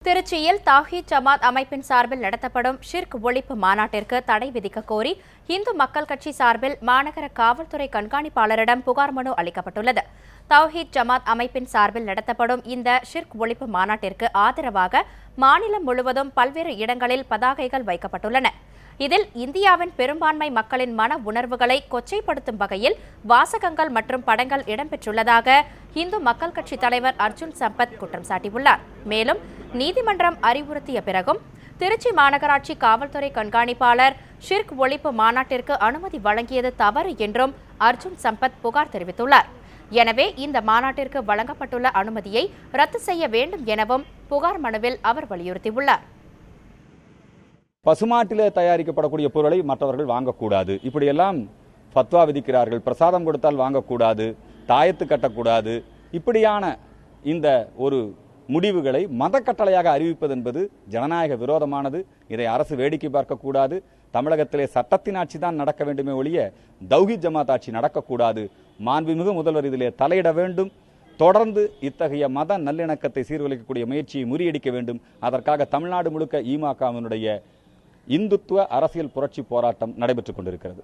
திருச்சியில் தௌஹீத் ஜமாத் அமைப்பின் சார்பில் நடத்தப்படும் ஷிர்க் ஒழிப்பு மாநாட்டிற்கு தடை விதிக்க கோரி இந்து மக்கள் கட்சி சார்பில் மாநகர காவல்துறை கண்காணிப்பாளரிடம் புகார் மனு அளிக்கப்பட்டுள்ளது. தௌஹீத் ஜமாத் அமைப்பின் சார்பில் நடத்தப்படும் இந்த ஷிர்க் ஒழிப்பு மாநாட்டிற்கு ஆதரவாக மாநிலம் முழுவதும் பல்வேறு இடங்களில் பதாகைகள் வைக்கப்பட்டுள்ளன. இதில் இந்தியாவின் பெரும்பான்மை மக்களின் மன உணர்வுகளை கொச்சைப்படுத்தும் வகையில் வாசகங்கள் மற்றும் படங்கள் இடம்பெற்றுள்ளதாக இந்து மக்கள் கட்சி தலைவர் அர்ஜுன் சம்பத் குற்றம் சாட்டியுள்ளார். மேலும் நீதிமன்றம் அறிவுறுத்திய பிறகும் திருச்சி மாநகராட்சி காவல்துறை கண்காணிப்பாளர் ஷிர்க் ஒழிப்பு மாநாட்டிற்கு அனுமதி வழங்கியது தவறு என்றும் அர்ஜுன் சம்பத் புகார் தெரிவித்துள்ளார். எனவே இந்த மாநாட்டிற்கு வழங்கப்பட்டுள்ள அனுமதியை ரத்து செய்ய வேண்டும் எனவும் புகார் மனுவில் அவர் வலியுறுத்தியுள்ளார். பசுமாட்டிலே தயாரிக்கப்படக்கூடிய பொருளை மற்றவர்கள் வாங்கக்கூடாது, இப்படியெல்லாம் ஃபத்வா விதிக்கிறார்கள். பிரசாதம் கொடுத்தால் வாங்கக்கூடாது, தாயத்து கட்டக்கூடாது, இப்படியான இந்த ஒரு முடிவுகளை மத கட்டளையாக அறிவிப்பது என்பது ஜனநாயக விரோதமானது. இதை அரசு வேடிக்கை பார்க்கக்கூடாது. தமிழகத்திலே சட்டத்தின் ஆட்சி தான் நடக்க வேண்டுமே ஒழிய தௌஹீத் ஜமாத் ஆட்சி நடக்கக்கூடாது. மாண்புமிகு முதல்வர் இதிலே தலையிட வேண்டும். தொடர்ந்து இத்தகைய மத நல்லிணக்கத்தை சீர்குலைக்கக்கூடிய முயற்சியை முறியடிக்க வேண்டும். அதற்காக தமிழ்நாடு முழுக்க இமகவினுடைய இந்துத்துவ அரசியல் புரட்சி போராட்டம் நடைபெற்றுக் கொண்டிருக்கிறது.